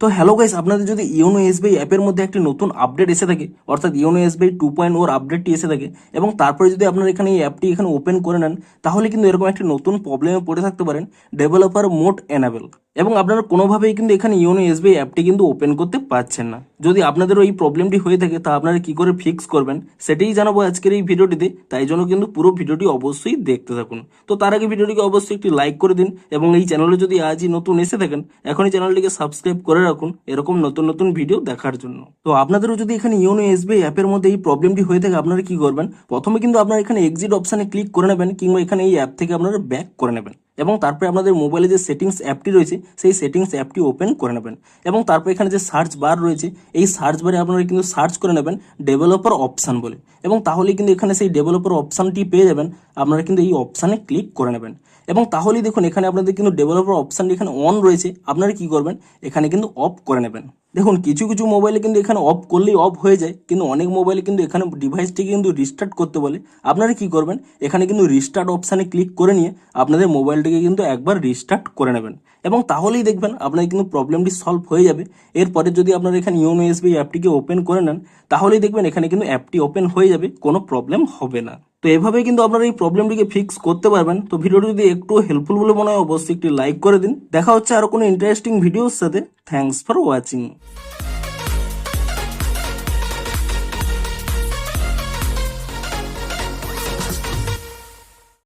তো hello guys, আপনাদের যদি ইওনো এসবিআই অ্যাপের মধ্যে একটি নতুন আপডেট এসে থাকে, অর্থাৎ ইওনো এসবিআই 2.0 আপডেটটি এসে থাকে, এবং তারপরে যদি আপনারা এখানে এই অ্যাপটি এখানে ওপেন করে নেন, তাহলে কিন্তু এরকম একটি নতুন প্রবলেমে পড়ে থাকতে পারেন, ডেভেলপার মোড এনাবেল, এবং আপনারা কোনোভাবেই কিন্তু এখানে ইওনো এসবিআই অ্যাপটি কিন্তু ওপেন করতে পারছেন না। যদি আপনাদেরও এই প্রবলেমটি হয়ে থাকে, তা আপনারা কি করে ফিক্স করবেন সেটাই জানাবো আজকের এই ভিডিওটিতে। তাই জন্য কিন্তু পুরো ভিডিওটি অবশ্যই দেখতে থাকুন। তো তার আগে ভিডিওটিকে অবশ্যই একটি লাইক করে দিন, এবং এই চ্যানেলে যদি আজই নতুন এসে থাকেন, এখনই চ্যানেলটিকে সাবস্ক্রাইব করে রাখুন এরকম নতুন নতুন ভিডিও দেখার জন্য। তো আপনাদেরও যদি এখানে ইওনো এসবিআই অ্যাপের মধ্যে এই প্রবলেমটি হয়ে থাকে, আপনারা কি করবেন, প্রথমে কিন্তু আপনারা এখানে এক্সিট অপশানে ক্লিক করে নেবেন, কিংবা এখানে এই অ্যাপ থেকে আপনারা ব্যাক করে নেবেন, এবং তারপরে আপনাদের মোবাইলে যে সেটিংস অ্যাপটি রয়েছে সেই সেটিংস অ্যাপটি ওপেন করে নেবেন, এবং তারপর এখানে যে সার্চ বার রয়েছে এই সার্চ বারে আপনারা কিন্তু সার্চ করে নেবেন ডেভেলপার অপশান বলে, এবং তাহলেই কিন্তু এখানে সেই ডেভেলপার অপশানটি পেয়ে যাবেন। আপনারা কিন্তু এই অপশানে ক্লিক করে নেবেন, এবং তাহলেই দেখুন এখানে আপনাদের কিন্তু ডেভেলপার অপশানটি এখানে অন রয়েছে। আপনারা কি করবেন, এখানে কিন্তু অফ করে নেবেন। দেখুন কিছু কিছু মোবাইলে কিন্তু এখানে অফ করলেই অফ হয়ে যায়, কিন্তু অনেক মোবাইলে কিন্তু এখানে ডিভাইসটিকে কিন্তু রিস্টার্ট করতে বলে। আপনারা কি করবেন, এখানে কিন্তু রিস্টার্ট অপশানে ক্লিক করে নিয়ে আপনাদের মোবাইলটিকে কিন্তু একবার রিস্টার্ট করে নেবেন, এবং তাহলেই দেখবেন আপনার কিন্তু প্রবলেমটি সলভ হয়ে যাবে। এরপরে যদি আপনারা এখানে ইওনো এসবিআই অ্যাপটিকে ওপেন করে নেন, তাহলেই দেখবেন এখানে কিন্তু অ্যাপটি ওপেন হয়ে যাবে, কোনো প্রবলেম হবে না। তো এভাবেই কিন্তু আপনারা এই প্রবলেমটিকে ফিক্স করতে পারবেন। তো ভিডিওটি যদি একটু হেল্পফুল বলে মনে হয়, অবশ্যই একটি লাইক করে দিন। দেখা হচ্ছে আরো কোনো ইন্টারেস্টিং ভিডিওর সাথে। Thanks for watching.